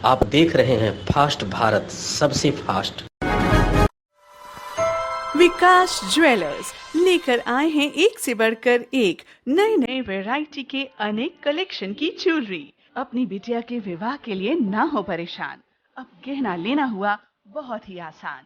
आप देख रहे हैं फास्ट भारत, सबसे फास्ट। विकास ज्वेलर्स लेकर आए हैं एक से बढ़कर एक नए नए वैरायटी के अनेक कलेक्शन की ज्वेलरी। अपनी बिटिया के विवाह के लिए ना हो परेशान, अब गहना लेना हुआ बहुत ही आसान।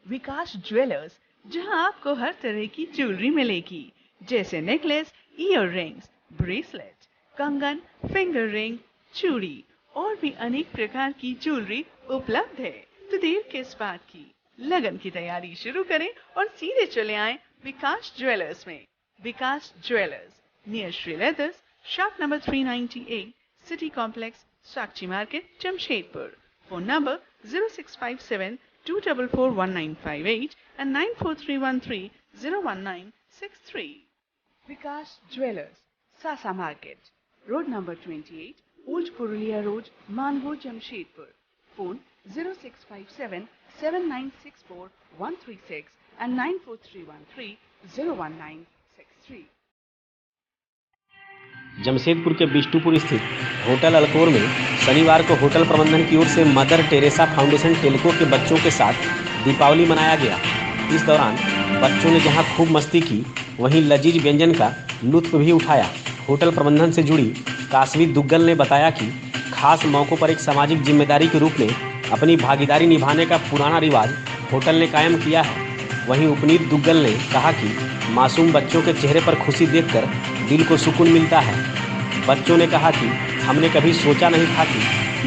विकास ज्वेलर्स, जहां आपको हर तरह की ज्वेलरी मिलेगी, जैसे नेकलेस, ईयर रिंग्स, ब्रेसलेट, कंगन, फिंगर रिंग, चूड़ी और भी अनेक प्रकार की ज्वेलरी उपलब्ध है। तो देर किस बात की, लगन की तैयारी शुरू करें और सीधे चले आएं विकास ज्वेलर्स में। Vikas jewellers near Shri leathers, shop number 398, city complex, Sakchi market, Jamshedpur. Phone number 0657-244-1958 and 94313-01963। Vikas jewellers, सासा market, road number 28, old Purulia road, Mango, Jamshedpur. Phone 0657-7964-136 and 94313-01963। Jamshedpur के बिष्टुपुर स्थित होटल अल्कोर में शनिवार को होटल प्रबंधन की ओर से मदर टेरेसा फाउंडेशन टेल्को के बच्चों के साथ दीपावली मनाया गया। इस दौरान बच्चों ने जहां खूब मस्ती की, वहीं लजीज व्यंजन का लुत्फ भी उठाया। होटल प्रबंधन से जुड़ी काशवी दुग्गल ने बताया कि खास मौक़ों पर एक सामाजिक जिम्मेदारी के रूप में अपनी भागीदारी निभाने का पुराना रिवाज होटल ने कायम किया है। वहीं उपनीत दुग्गल ने कहा कि मासूम बच्चों के चेहरे पर खुशी देखकर दिल को सुकून मिलता है। बच्चों ने कहा कि हमने कभी सोचा नहीं था कि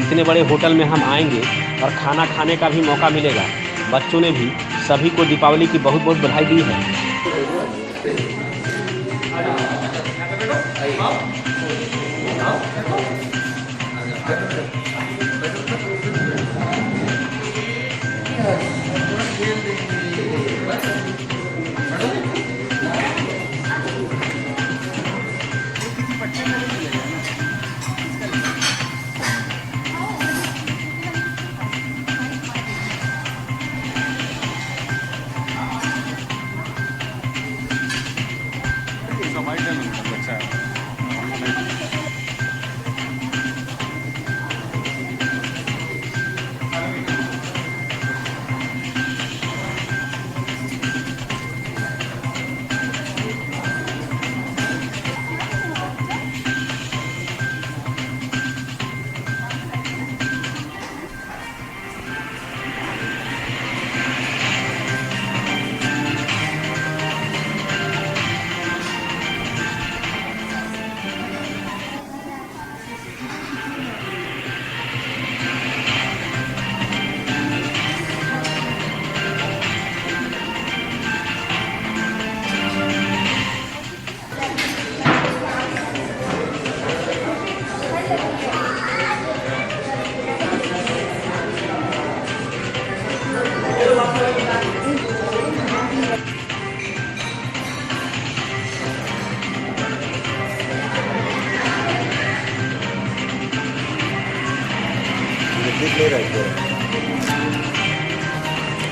इतने बड़े होटल में हम आएंगे और खाना खाने का भी मौका मिलेगा। बच्चों ने भी सभी को दीपावली की बहुत बहुत बधाई दी है।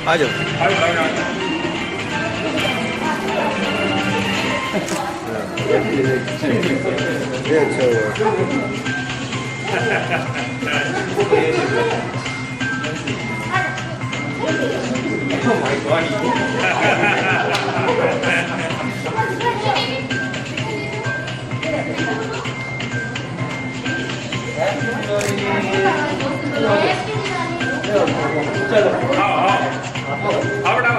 आ जाओ। ये अच्छा हुआ। चलो आओ बेटा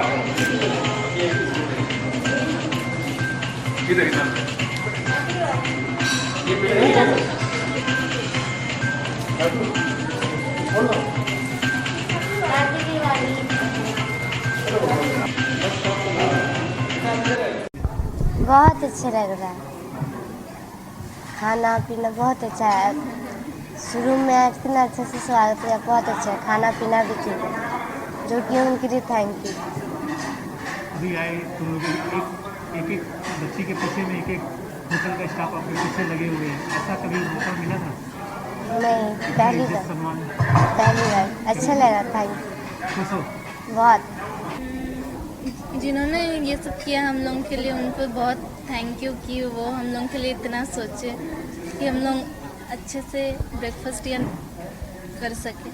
किधर बहुत अच्छा लग रहा है, खाना पीना बहुत अच्छा है। शुरू में आज कितना अच्छे से स्वागत किया, बहुत अच्छा है। खाना पीना भी ठीक है, जो कि उनके लिए थैंक यू। अभी आए तुम लोग एक बच्ची के पीछे में एक होटल का स्टाफ आपके पीछे लगे हुए हैं, ऐसा कभी मौका मिला था? नहीं, पहली बार। अच्छा लगा, थैंक यू बहुत। जिन्होंने ये सब किया हम लोगों के लिए, उनको बहुत थैंक यू कि वो हम लोगों के लिए इतना सोचे कि हम लोग अच्छे से ब्रेकफास्ट या कर सके।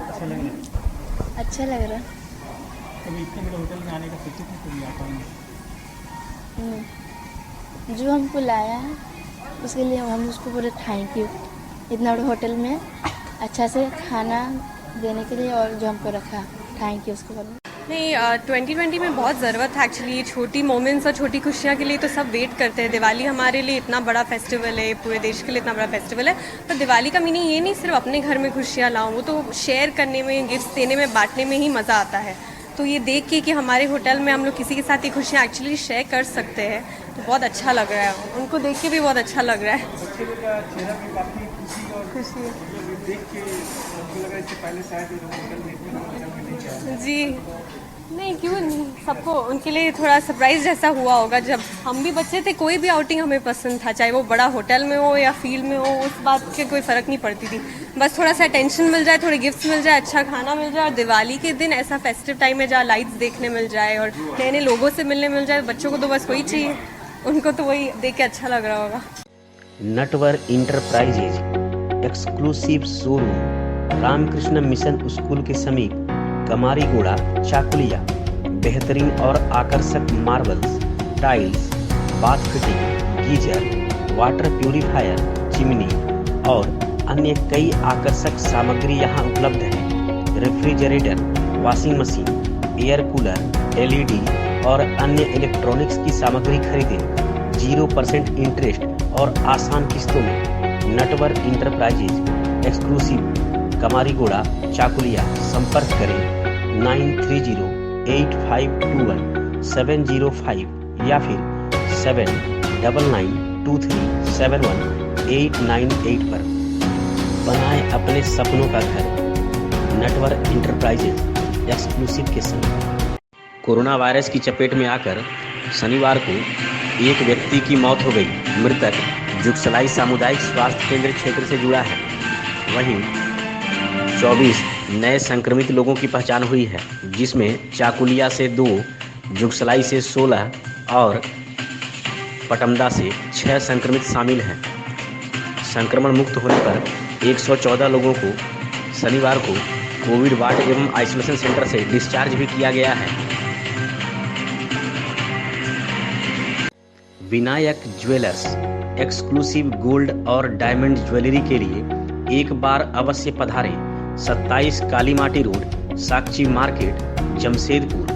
अच्छा लग रहा है? अच्छा लग रहा है। कभी इतने बड़े होटल में आने का सोचे थे कभी आ पाएंगे? जो हमको लाया है उसके लिए हम उसको बोले थैंक यू, इतना बड़े होटल में अच्छा से खाना देने के लिए, और जो हमको रखा, थैंक यू उसको बोले। नहीं, 2020 में बहुत ज़रूरत है एक्चुअली। छोटी मोमेंट्स और छोटी खुशियाँ के लिए तो सब वेट करते हैं। दिवाली हमारे लिए इतना बड़ा फेस्टिवल है, पूरे देश के लिए इतना बड़ा फेस्टिवल है। पर दिवाली का मीनिंग ये नहीं सिर्फ अपने घर में खुशियाँ लाऊं, वो तो शेयर करने में, गिफ्ट्स देने में, बांटने में ही मज़ा आता है। तो ये देख के कि हमारे होटल में हम लोग किसी के साथ ये खुशियाँ एक्चुअली शेयर कर सकते हैं, तो बहुत अच्छा लग रहा है। उनको देख के भी बहुत अच्छा लग रहा है। बच्चे लोग का चेहरा पे काफ़ी खुशी और खुशी मतलब देख के हमको लगा इससे पहले शायद ये लोग होटल में इतने बड़े होटल में नहीं आए। जी नहीं, क्यों नहीं, सबको उनके लिए थोड़ा सरप्राइज जैसा हुआ होगा। जब हम भी बच्चे थे कोई भी आउटिंग हमें पसंद था, चाहे वो बड़ा होटल में हो या फील्ड में हो, उस बात के कोई फ़र्क नहीं पड़ती थी। बस थोड़ा सा अटेंशन मिल जाए, थोड़े गिफ्ट्स मिल जाए, अच्छा खाना मिल जाए, और दिवाली के दिन ऐसा फेस्टिव टाइम है जहाँ लाइट्स देखने मिल जाए और नए नए लोगों से मिलने मिल जाए। बच्चों को तो बस वही चाहिए, उनको तो वही देख के अच्छा लग रहा होगा। Natwar enterprises exclusive showroom Ramakrishna mission school के समीप कमारीगोड़ा चाकुलिया। बेहतरीन और आकर्षक marbles, tiles, bath fitting, geyser, water purifier, chimney और अन्य कई आकर्षक सामग्री यहाँ उपलब्ध है। Refrigerator, washing machine, air cooler, LED और अन्य इलेक्ट्रॉनिक्स की सामग्री खरीदें 0% इंटरेस्ट और आसान किस्तों में। Natwar enterprises exclusive Kamarigora Chakulia. संपर्क करें 9308521705 या फिर 7992371898 पर। बनाएं अपने सपनों का घर नटवर इंटरप्राइजेज एक्सक्लूसिव के संग। कोरोना वायरस की चपेट में आकर शनिवार को एक व्यक्ति की मौत हो गई। मृतक जुगसलाई सामुदायिक स्वास्थ्य केंद्र क्षेत्र से जुड़ा है। वहीं 24 नए संक्रमित लोगों की पहचान हुई है, जिसमें चाकुलिया से 2, जुगसलाई से 16 और पटमदा से 6 संक्रमित शामिल हैं। संक्रमण मुक्त होने पर 114 लोगों को शनिवार को कोविड वार्ड एवं आइसोलेशन सेंटर से डिस्चार्ज भी किया गया है। विनायक ज्वेलर्स एक्सक्लूसिव गोल्ड और डायमंड ज्वेलरी के लिए एक बार अवश्य पधारें। 27 कालीमाटी रोड, साक्षी मार्केट, जमशेदपुर।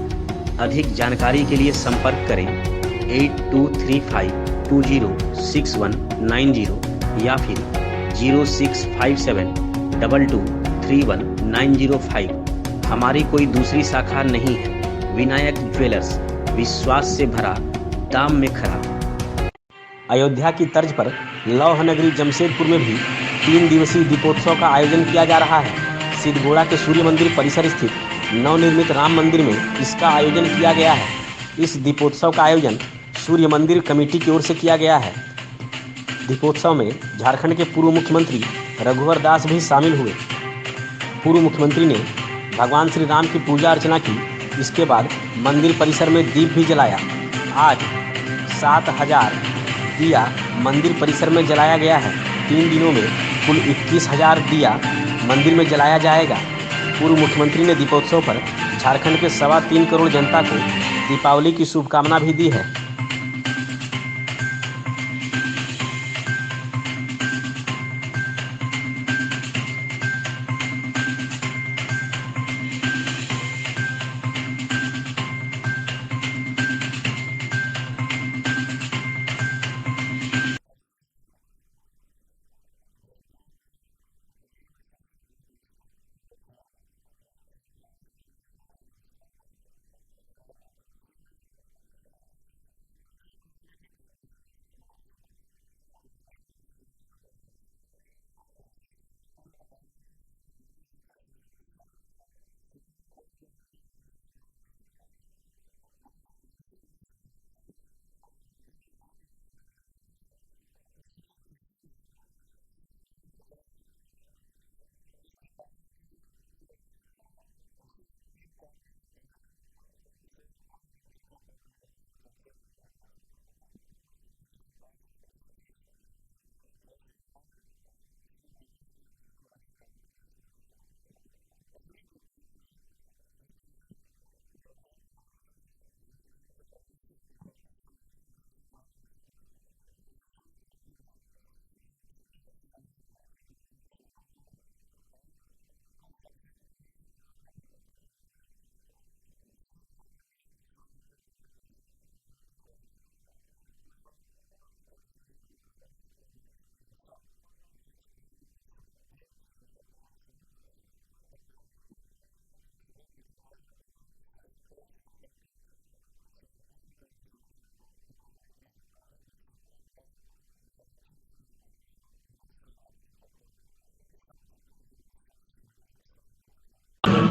अधिक जानकारी के लिए संपर्क करें 8235206190 या फिर 065722319005। हमारी कोई दूसरी शाखा नहीं है। विनायक ज्वेलर्स, विश्वास से भरा, दाम में खरा। अयोध्या की तर्ज पर लौह नगरी जमशेदपुर में भी 3 दिवसीय दीपोत्सव का आयोजन किया जा रहा है। सिद्धगोड़ा के सूर्य मंदिर परिसर स्थित नवनिर्मित राम मंदिर में इसका आयोजन किया गया है। इस दीपोत्सव का आयोजन सूर्य मंदिर कमेटी की ओर से किया गया है। दीपोत्सव में झारखंड के पूर्व मुख्यमंत्री रघुवर दास भी शामिल हुए। पूर्व मुख्यमंत्री ने भगवान श्री राम की पूजा अर्चना की। इसके बाद मंदिर परिसर में दीप भी जलाया। आज 7000 दिया मंदिर परिसर में जलाया गया है। 3 दिनों में कुल 21,000 दिया मंदिर में जलाया जाएगा। पूर्व मुख्यमंत्री ने दीपोत्सव पर झारखंड के 3.25 करोड़ जनता को दीपावली की शुभकामना भी दी है।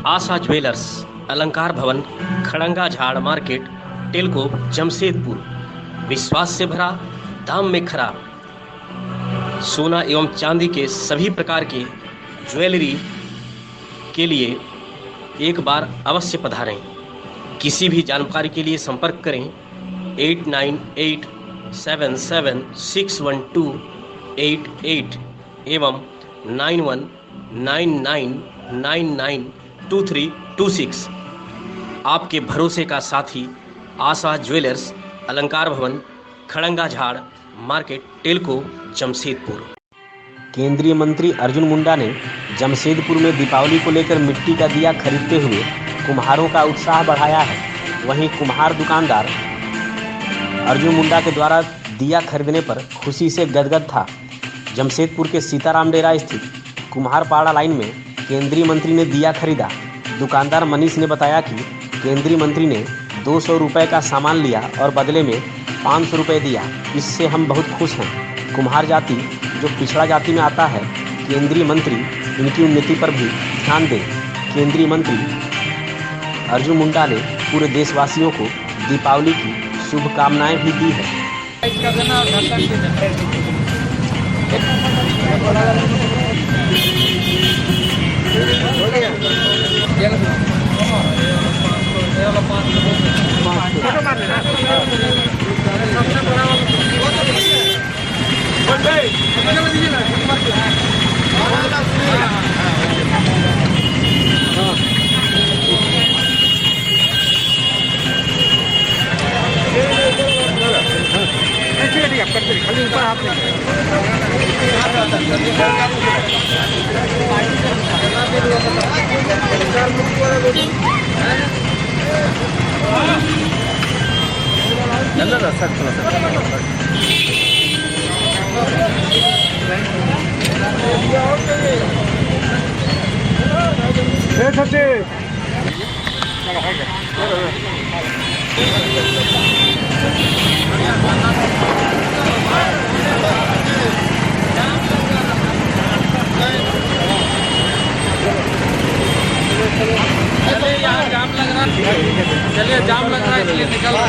आशा ज्वेलर्स, अलंकार भवन, खड़ंगा झाड़ मार्केट, टेलको, जमशेदपुर। विश्वास से भरा, दाम में खरा। सोना एवं चांदी के सभी प्रकार के ज्वेलरी के लिए एक बार अवश्य पधारें। किसी भी जानकारी के लिए संपर्क करें 8987761288 एवं 9199992326। आपके भरोसे का साथी आशा ज्वेलर्स, अलंकार भवन, खड़ंगा झाड़ मार्केट, टेलको, जमशेदपुर। केंद्रीय मंत्री अर्जुन मुंडा ने जमशेदपुर में दीपावली को लेकर मिट्टी का दिया खरीदते हुए कुम्हारों का उत्साह बढ़ाया है। वहीं कुम्हार दुकानदार अर्जुन मुंडा के द्वारा दिया खरीदने पर खुशी से गदगद था। जमशेदपुर के सीताराम डेरा स्थित कुम्हार पाड़ा लाइन में केंद्रीय मंत्री ने दिया खरीदा। दुकानदार मनीष ने बताया कि केंद्रीय मंत्री ने 200 रुपये का सामान लिया और बदले में 500 रुपये दिया। इससे हम बहुत खुश हैं। कुम्हार जाति जो पिछड़ा जाति में आता है, केंद्रीय मंत्री इनकी उन्नति पर भी ध्यान दें। केंद्रीय मंत्री अर्जुन मुंडा ने पूरे देशवासियों को दीपावली की शुभकामनाएं भी दी है। चलिए, जाम लग रहा है इसलिए निकल रहा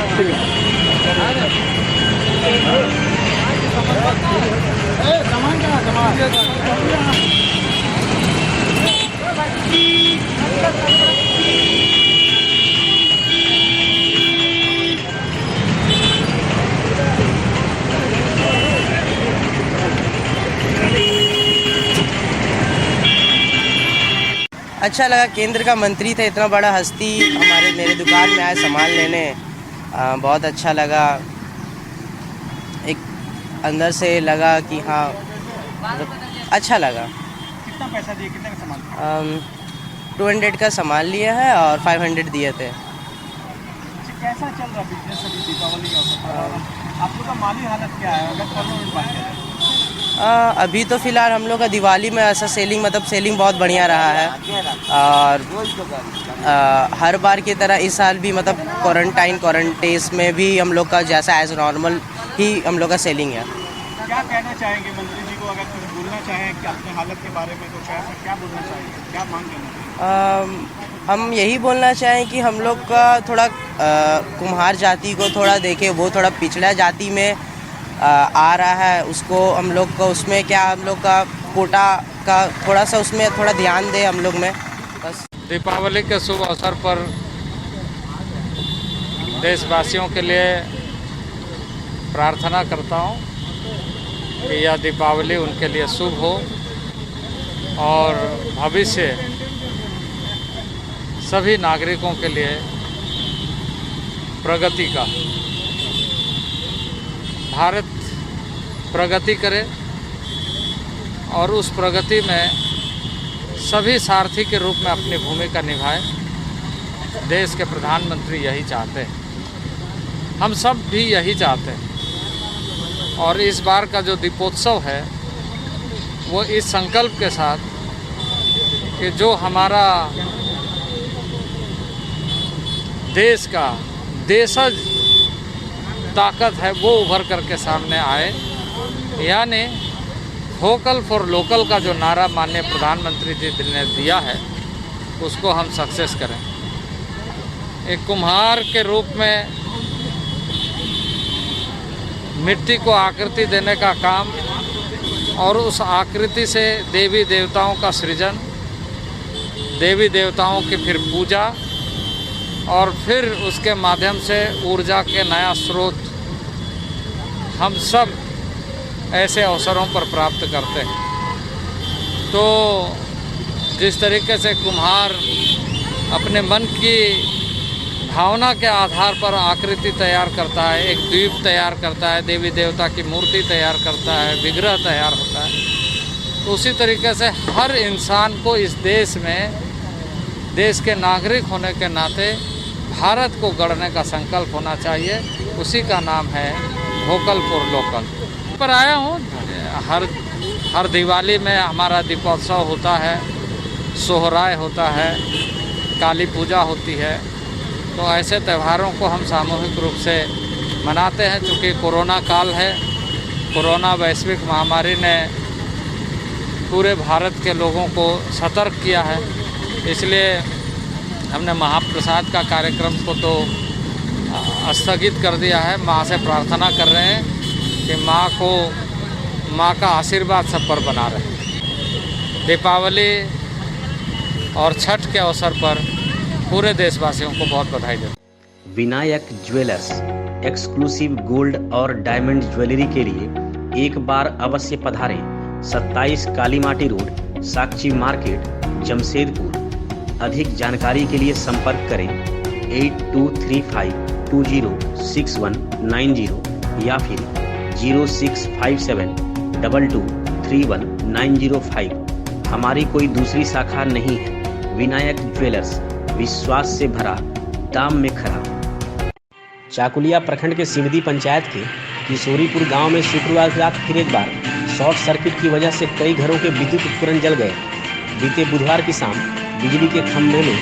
अच्छा लगा। केंद्र का मंत्री थे, इतना बड़ा हस्ती मेरे दुकान में आए सामान लेने, बहुत अच्छा लगा। एक अंदर से लगा कि हाँ, अच्छा लगा। कितना पैसा दिए, कितने का सामान? 200 का सामान लिया है और 500 दिए थे। कैसा चल रहा बिजनेस अभी दीपावली का अवसर पर? आप लोग का माली हालत क्या है अगर कल में बात करें? अभी तो फ़िलहाल हम लोग का दिवाली में ऐसा सेलिंग बहुत बढ़िया रहा है। और हर बार की तरह इस साल भी क्वारंटाइन में भी हम लोग का जैसा एज नॉर्मल ही हम लोग का सेलिंग है। क्या कहना चाहेंगे मंत्री जी को, अगर कुछ बोलना चाहें कि अपने हालत के बारे में, तो क्या बोलना चाहेंगे, क्या मांग करना चाहिए? हम यही बोलना चाहें कि हम लोग का थोड़ा कुम्हार जाति को थोड़ा देखें, वो थोड़ा पिछड़ा जाति में आ रहा है। उसको हम लोग को उसमें क्या हम लोग का कोटा का थोड़ा सा उसमें थोड़ा ध्यान दें हम लोग में बस। दीपावली के शुभ अवसर पर देशवासियों के लिए प्रार्थना करता हूं कि यह दीपावली उनके लिए शुभ हो और भविष्य सभी नागरिकों के लिए प्रगति का, भारत प्रगति करे और उस प्रगति में सभी सारथी के रूप में अपनी भूमिका निभाए। देश के प्रधानमंत्री यही चाहते हैं, हम सब भी यही चाहते हैं। और इस बार का जो दीपोत्सव है वो इस संकल्प के साथ कि जो हमारा देश का देशज ताकत है वो उभर करके सामने आए, यानी वोकल फॉर लोकल का जो नारा माननीय प्रधानमंत्री जी ने दिया है उसको हम सक्सेस करें। एक कुम्हार के रूप में मिट्टी को आकृति देने का काम और उस आकृति से देवी देवताओं का सृजन, देवी देवताओं की फिर पूजा और फिर उसके माध्यम से ऊर्जा के नया स्रोत हम सब ऐसे अवसरों पर प्राप्त करते हैं। तो जिस तरीके से कुम्हार अपने मन की भावना के आधार पर आकृति तैयार करता है, एक द्वीप तैयार करता है, देवी देवता की मूर्ति तैयार करता है, विग्रह तैयार होता है, तो उसी तरीके से हर इंसान को इस देश में देश के नागरिक होने के नाते भारत को गढ़ने का संकल्प होना चाहिए। उसी का नाम है वोकल फॉर लोकल। पर आया हूँ, हर दिवाली में हमारा दीपोत्सव होता है, सोहराय होता है, काली पूजा होती है, तो ऐसे त्योहारों को हम सामूहिक रूप से मनाते हैं। चूँकि कोरोना काल है, कोरोना वैश्विक महामारी ने पूरे भारत के लोगों को सतर्क किया है, इसलिए हमने महाप्रसाद का कार्यक्रम को तो स्थगित कर दिया है। माँ से प्रार्थना कर रहे हैं कि माँ का आशीर्वाद सब पर बना रहे। दीपावली और छठ के अवसर पर पूरे देशवासियों को बहुत बधाई देता हूं। विनायक ज्वेलर्स एक्सक्लूसिव गोल्ड और डायमंड ज्वेलरी के लिए एक बार अवश्य पधारें। 27 काली माटी रोड, साक्षी मार्केट, जमशेदपुर। अधिक जानकारी के लिए संपर्क करें 8235206190 या फिर 065722319005। हमारी कोई दूसरी शाखा नहीं है। विनायक ज्वेलर्स, विश्वास से भरा, दाम में खरा। चाकुलिया प्रखंड के सिमदी पंचायत के किशोरीपुर गांव में शुक्रवार रात फिर एक बार शॉर्ट सर्किट की वजह से कई घरों के विद्युत उपकरण जल गए। बीते बुधवार की शाम बिजली के खंभे में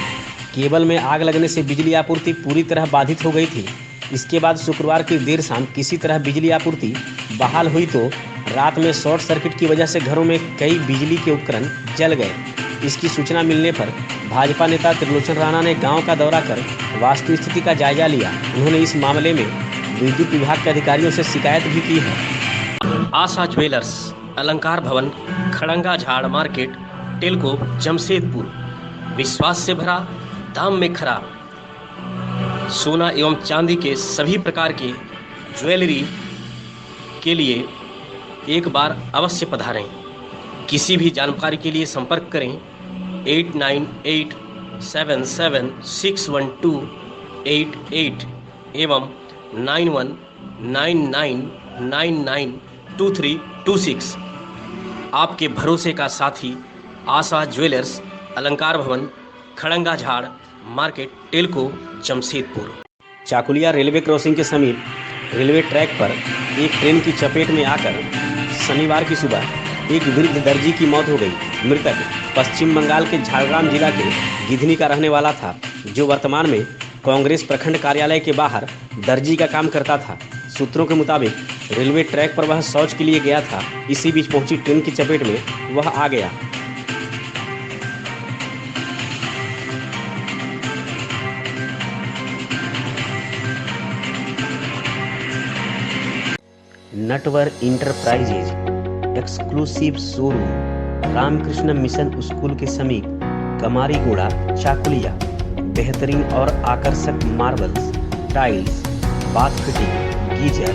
केबल में आग लगने से बिजली आपूर्ति पूरी तरह बाधित हो गई थी। इसके बाद शुक्रवार की देर शाम किसी तरह बिजली आपूर्ति बहाल हुई तो रात में शॉर्ट सर्किट की वजह से घरों में कई बिजली के उपकरण जल गए। इसकी सूचना मिलने पर भाजपा नेता त्रिलोचन राणा ने गांव का दौरा कर वास्तु स्थिति का जायजा लिया। उन्होंने इस मामले में विद्युत विभाग के अधिकारियों से शिकायत भी की है। आशा ज्वेलर्स, अलंकार भवन, खड़ंगा झाड़ मार्केट, टेलको, जमशेदपुर। विश्वास से भरा, दाम में खरा। सोना एवं चांदी के सभी प्रकार के ज्वेलरी के लिए एक बार अवश्य पधारें। किसी भी जानकारी के लिए संपर्क करें 8987761288 एवं 9199992326। आपके भरोसे का साथी आशा ज्वेलर्स, अलंकार भवन, खड़ंगा झाड़ market, Telco, Jamshedpur. Chakulia railway crossing के समीप रेलवे ट्रैक पर एक ट्रेन की चपेट में आकर शनिवार की सुबह एक वृद्ध दर्जी की मौत हो गई। मृतक पश्चिम बंगाल के झारग्राम जिला के गिधनी का रहने वाला था, जो वर्तमान में कांग्रेस प्रखंड कार्यालय के बाहर दर्जी का काम करता था। सूत्रों के मुताबिक रेलवे ट्रैक पर वह शौच के लिए गया था। इसी बीच पहुंची ट्रेन की चपेट में वह आ गया। Natwar enterprises exclusive showroom, Ramakrishna mission school के समीप, कमारीगोड़ा, चाकुलिया। बेहतरीन और आकर्षक marbles, tiles, bath fitting, geyser,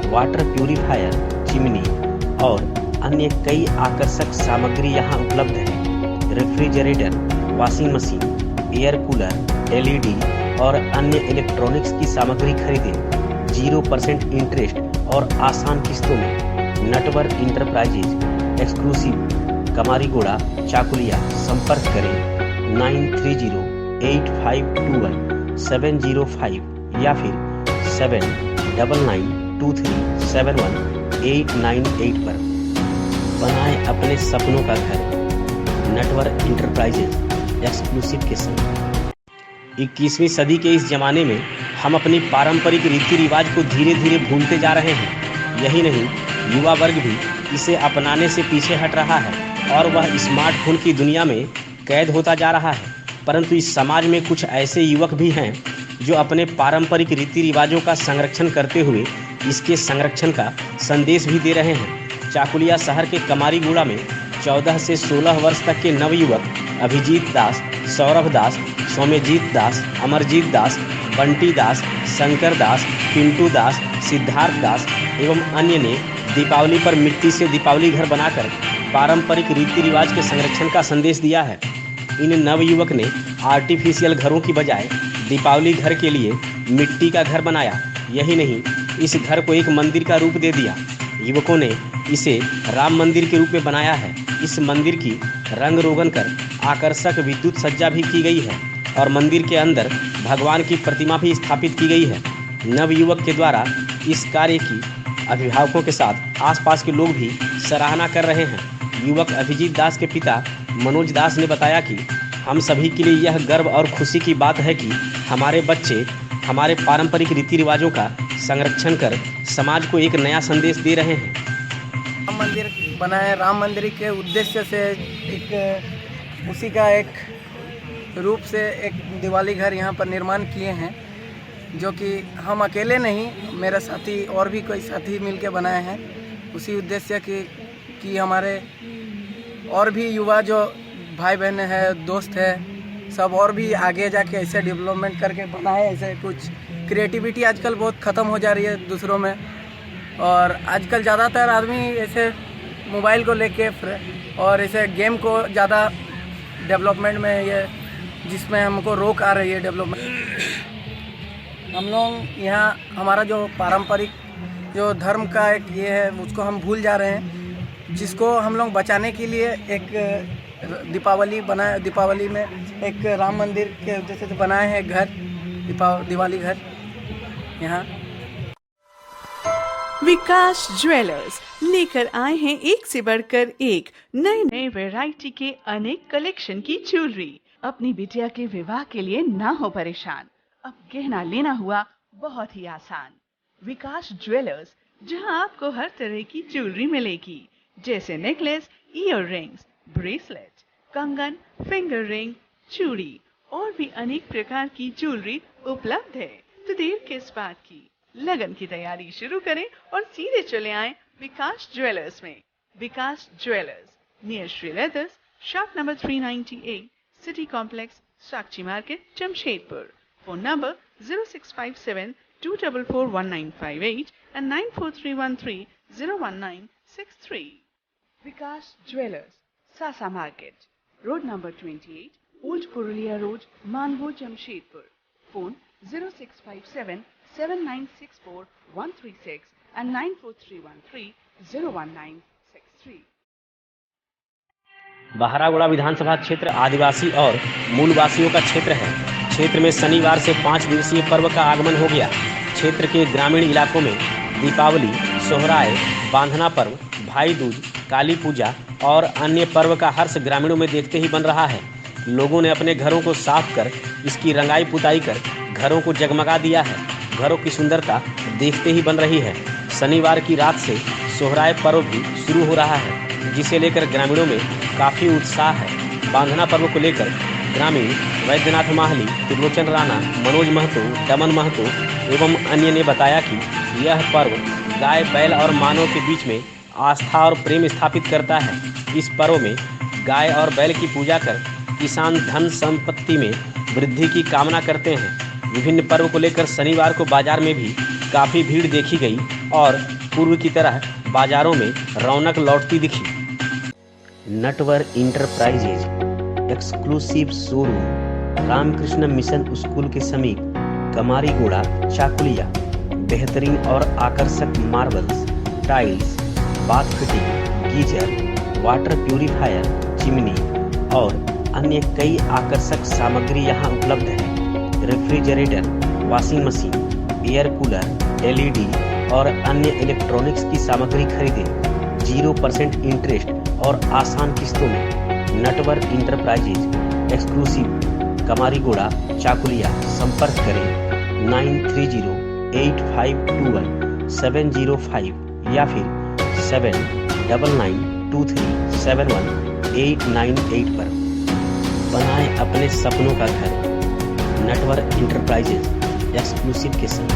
water purifier, chimney और अन्य कई आकर्षक सामग्री यहां उपलब्ध है। Refrigerator, washing machine, air cooler, LED और अन्य इलेक्ट्रॉनिक्स की सामग्री खरीदें 0% इंटरेस्ट और आसान किस्तों में। Natwar enterprises exclusive, Kamarigora, Chakulia. संपर्क करें 9308521705 या फिर 7992371898 पर। बनाएं अपने सपनों का घर, नटवर इंटरप्राइजेज एक्सक्लूसिव के संग। 21वीं सदी के इस जमाने में हम अपनी पारंपरिक रीति रिवाज को धीरे धीरे भूलते जा रहे हैं। यही नहीं, युवा वर्ग भी इसे अपनाने से पीछे हट रहा है और वह स्मार्टफोन की दुनिया में कैद होता जा रहा है। परंतु इस समाज में कुछ ऐसे युवक भी हैं जो अपने पारंपरिक रीति रिवाजों का संरक्षण करते हुए इसके संरक्षण का संदेश भी दे रहे हैं। चाकुलिया शहर के कमारीगुड़ा में 14 से 16 वर्ष तक के नवयुवक अभिजीत दास, सौरभ दास, सौम्यजीत दास, अमरजीत दास, बंटी दास, शंकर दास, पिंटू दास, सिद्धार्थ दास एवं अन्य ने दीपावली पर मिट्टी से दीपावली घर बनाकर पारंपरिक रीति रिवाज के संरक्षण का संदेश दिया है। इन नवयुवक ने आर्टिफिशियल घरों की बजाय दीपावली घर के लिए मिट्टी का घर बनाया। यही नहीं, इस घर को एक मंदिर का रूप दे दिया। युवकों ने इसे राम मंदिर के रूप में बनाया है। इस मंदिर की रंग रोगन कर आकर्षक विद्युत सज्जा भी की गई है और मंदिर के अंदर भगवान की प्रतिमा भी स्थापित की गई है। नवयुवक के द्वारा इस कार्य की अभिभावकों के साथ आसपास के लोग भी सराहना कर रहे हैं। युवक अभिजीत दास के पिता मनोज दास ने बताया कि हम सभी के लिए यह गर्व और खुशी की बात है कि हमारे बच्चे हमारे पारंपरिक रीति रिवाजों का संरक्षण कर समाज को एक नया संदेश दे रहे हैं। राम मंदिर बनाए, राम मंदिर के उद्देश्य से एक उसी का एक रूप से एक दिवाली घर यहाँ पर निर्माण किए हैं, जो कि हम अकेले नहीं, मेरे साथी और भी कोई साथी मिलके बनाए हैं। उसी उद्देश्य कि हमारे और भी युवा जो भाई बहन है, दोस्त है, सब और भी आगे जाके ऐसे डेवलपमेंट करके बनाए। ऐसे कुछ क्रिएटिविटी आजकल बहुत ख़त्म हो जा रही है दूसरों में, और आजकल ज़्यादातर आदमी ऐसे मोबाइल को लेके और ऐसे गेम को ज़्यादा डेवलपमेंट में ये, जिसमें हमको रोक आ रही है डेवलपमेंट। हम लोग यहाँ हमारा जो पारंपरिक जो धर्म का एक ये है, उसको हम भूल जा रहे हैं, जिसको हम लोग बचाने के लिए एक दीपावली में एक राम मंदिर के उद्देश्य से बनाए हैं घर, दिवाली घर यहाँ। विकास ज्वेलर्स लेकर आए हैं एक से बढ़कर एक नए नए वैरायटी के अनेक कलेक्शन की ज्वेलरी। अपनी बिटिया के विवाह के लिए ना हो परेशान, अब गहना लेना हुआ बहुत ही आसान। विकास ज्वेलर्स, जहां आपको हर तरह की ज्वेलरी मिलेगी, जैसे नेकलेस, ईयर रिंग्स, ब्रेसलेट, कंगन, फिंगर रिंग, चूड़ी और भी अनेक प्रकार की ज्वेलरी उपलब्ध है। तो देर किस बात की, लगन की तैयारी शुरू करें और सीधे चले आएं विकास ज्वेलर्स में। Vikas jewellers near Shri leathers, shop number 398, city complex, Sakchi market, Jamshedpur. Phone number 0657-244-1958 and 9431301963। Vikas jewellers, सासा market, road number 28, old Purulia road, Mango, Jamshedpur. Phone 0657-7964-136 and 9431301963। Baharagora विधानसभा क्षेत्र आदिवासी और मूलवासियों का क्षेत्र है। क्षेत्र में शनिवार से 5 दिवसीय पर्व का आगमन हो गया। क्षेत्र के ग्रामीण इलाकों में दीपावली, सोहराय, बांधना पर्व, भाई दूज, काली पूजा और अन्य पर्व का हर्ष ग्रामीणों में देखते ही बन रहा है। लोगों ने अपने घरों को साफ कर इसकी रंगाई पुताई कर घरों को जगमगा दिया है। घरों की सुंदरता देखते ही बन रही है। शनिवार की रात से सोहराय पर्व भी शुरू हो रहा है, जिसे लेकर ग्रामीणों में काफ़ी उत्साह है। बांधना पर्व को लेकर ग्रामीण वैद्यनाथ माहली, त्रिलोचन राणा, मनोज महतो, दमन महतो एवं अन्य ने बताया कि यह पर्व गाय, बैल और मानव के बीच में आस्था और प्रेम स्थापित करता है। इस पर्व में गाय और बैल की पूजा कर किसान धन संपत्ति में वृद्धि की कामना करते हैं। विभिन्न पर्व को लेकर शनिवार को बाजार में भी काफ़ी भीड़ देखी गई और पूर्व की तरह बाजारों में रौनक लौटती दिखी। Natwar enterprises exclusive showroom, Ramakrishna mission school के समीप, कमारीगुड़ा, चाकुलिया। बेहतरीन और आकर्षक marbles, tiles, bath fitting, geyser, water purifier, chimney और अन्य कई आकर्षक सामग्री यहाँ उपलब्ध है। Refrigerator, washing machine, air cooler, LED और अन्य इलेक्ट्रॉनिक्स की सामग्री खरीदें 0% इंटरेस्ट और आसान किस्तों में। Natwar enterprises exclusive, Kamariguda, Chakulia. संपर्क करें 9308521705 या फिर 7992371898 पर। बनाएं अपने सपनों का घर। नेटवर्क इंटरप्राइजेज एक्सक्लूसिव के संग।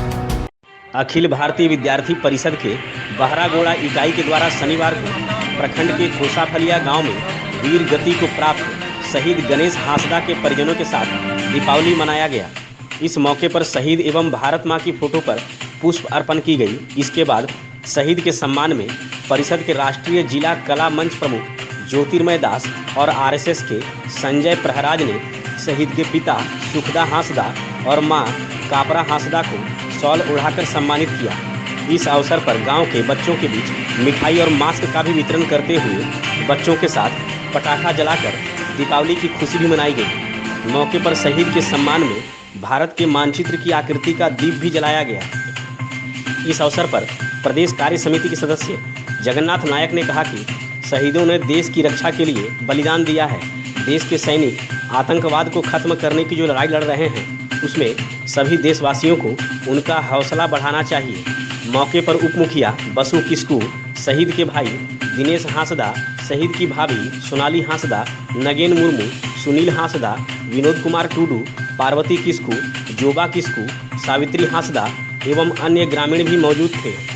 अखिल भारतीय विद्यार्थी परिषद के बहरागोड़ा इकाई के द्वारा शनिवार को प्रखंड के कोसाफलिया गांव में वीर गति को प्राप्त शहीद गणेश हांसदा के परिजनों के साथ दीपावली मनाया गया। इस मौके पर शहीद एवं भारत मां की फोटो पर पुष्प अर्पण की गई। इसके बाद शहीद के सम्मान में परिषद के राष्ट्रीय जिला कला मंच प्रमुख ज्योतिर्मय दास और आरएसएस के संजय प्रहराज ने शहीद के पिता सुखदा हांसदा और मां कापरा हांसदा को शॉल ओढ़ाकर सम्मानित किया। इस अवसर पर गांव के बच्चों के बीच मिठाई और मास्क का भी वितरण करते हुए बच्चों के साथ पटाखा जलाकर दीपावली की खुशी भी मनाई गई। मौके पर शहीद के सम्मान में भारत के मानचित्र की आकृति का दीप भी जलाया गया। इस अवसर पर प्रदेश कार्य समिति के सदस्य जगन्नाथ नायक ने कहा कि शहीदों ने देश की रक्षा के लिए बलिदान दिया है। देश के सैनिक आतंकवाद को खत्म करने की जो लड़ाई लड़ रहे हैं उसमें सभी देशवासियों को उनका हौसला बढ़ाना चाहिए। मौके पर उप मुखिया बसु किस्कू, शहीद के भाई दिनेश हांसदा, शहीद की भाभी सोनाली हांसदा, नगेन मुर्मू, सुनील हांसदा, विनोद कुमार टूडू, पार्वती किस्कू, जोबा किस्कू, सावित्री हांसदा एवं अन्य ग्रामीण भी मौजूद थे।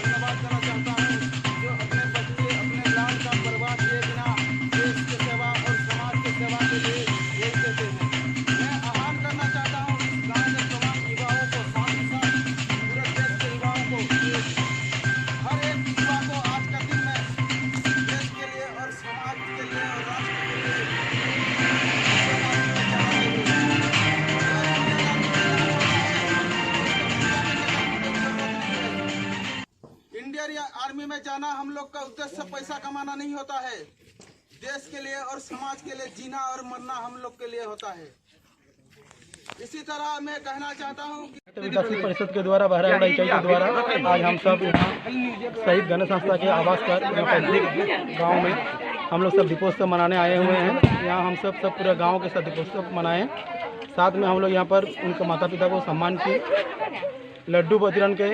आर्मी में जाना हम लोग का उद्देश्य पैसा कमाना नहीं होता है। देश के लिए और समाज के लिए जीना और मरना हम लोग के लिए होता है। इसी तरह मैं कहना चाहता हूँ कि विकास परिषद के द्वारा बहरागोड़ा इकाई के द्वारा आज हम सब यहाँ शहीद गणेश हांसदा के आवास पर गांव में हम लोग सब दीपोत्सव मनाने आए हुए हैं। यहाँ हम सब पूरे गांव के साथ दीपोत्सव मनाएं। साथ में हम लोग यहाँ पर उनके माता पिता को सम्मान किए, लड्डू वितरण के,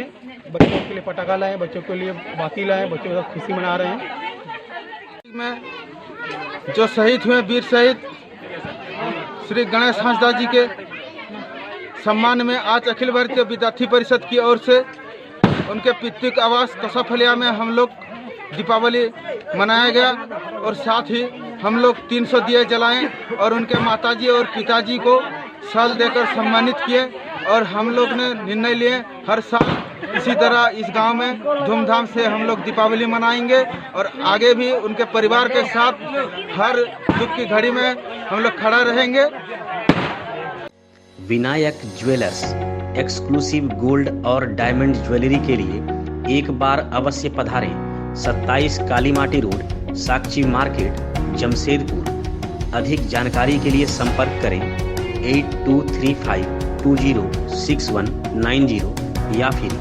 बच्चों के लिए पटाखा लाए, बच्चों के लिए बाती लाए, बच्चों के साथ खुशी मना रहे हैं। में जो शहीद हुए वीर शहीद श्री गणेश हांसदा जी के सम्मान में आज अखिल भारतीय विद्यार्थी परिषद की ओर से उनके पितृक आवास कोसाफलिया में हम लोग दीपावली मनाया गया और साथ ही हम लोग 300 दिए जलाएं और उनके माताजी और पिताजी को शॉल देकर सम्मानित किए। और हम लोग ने निर्णय लिए हर साल इसी तरह इस गांव में धूमधाम से हम लोग दीपावली मनाएंगे और आगे भी उनके परिवार के साथ हर दुख की घड़ी में हम लोग खड़ा रहेंगे। विनायक ज्वेलर्स एक्सक्लूसिव गोल्ड और डायमंड ज्वेलरी के लिए एक बार अवश्य पधारें। 27 कालीमाटी रोड, साक्षी मार्केट, जमशेदपुर। अधिक जानकारी के लिए संपर्क करें 8235206190 या फिर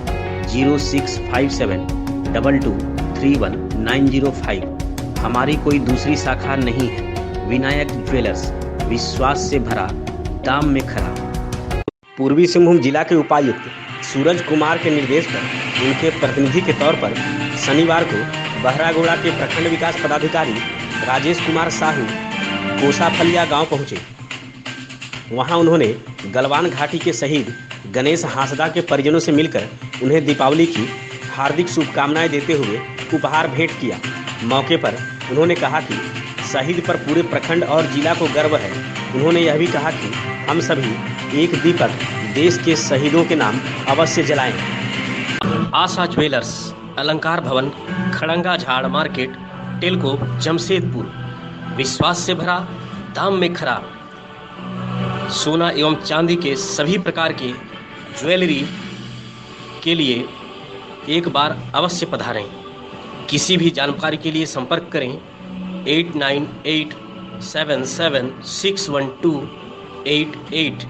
065722319005। हमारी कोई दूसरी शाखा नहीं है। विनायक ज्वेलर्स, विश्वास से भरा, दाम में खरा। पूर्वी सिंहभूम जिला के उपायुक्त सूरज कुमार के निर्देश पर उनके प्रतिनिधि के तौर पर शनिवार को बहरागोड़ा के प्रखंड विकास पदाधिकारी राजेश कुमार साहू कोसाफलिया गांव पहुंचे। वहां उन्होंने गलवान घाटी के शहीद गणेश हांसदा के परिजनों से मिलकर उन्हें दीपावली की हार्दिक शुभकामनाएं देते हुए उपहार भेंट किया। मौके पर उन्होंने कहा कि शहीद पर पूरे प्रखंड और जिला को गर्व है। उन्होंने यह भी कहा कि हम सभी एक दीपक देश के शहीदों के नाम अवश्य जलाएं। आशा ज्वेलर्स, अलंकार भवन, खड़ंगा झाड़ मार्केट, टेलको, जमशेदपुर। विश्वास से भरा, दाम में खरा। सोना एवं चांदी के सभी प्रकार के ज्वेलरी के लिए एक बार अवश्य पधारें। किसी भी जानकारी के लिए संपर्क करें 8987761288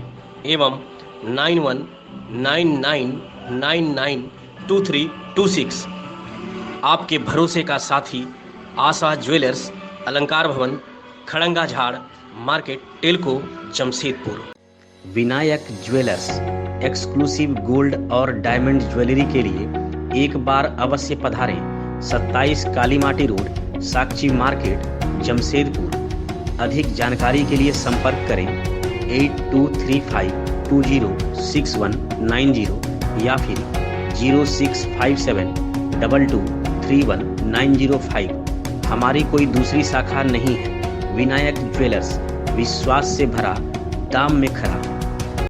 एवं 9199992326। आपके भरोसे का साथी आशा ज्वेलर्स, अलंकार भवन, खड़ंगा झाड़ market, Telco, Jamshedpur. Vinayak jewellers exclusive gold और डायमंड ज्वेलरी के लिए एक बार अवश्य पधारें। 27 कालीमाटी रोड, साक्षी मार्केट, जमशेदपुर। अधिक जानकारी के लिए संपर्क करें 8235206190 या फिर 0657223195। हमारी कोई दूसरी शाखा नहीं है। विनायक ज्वेलर्स, विश्वास से भरा, दाम में खरा।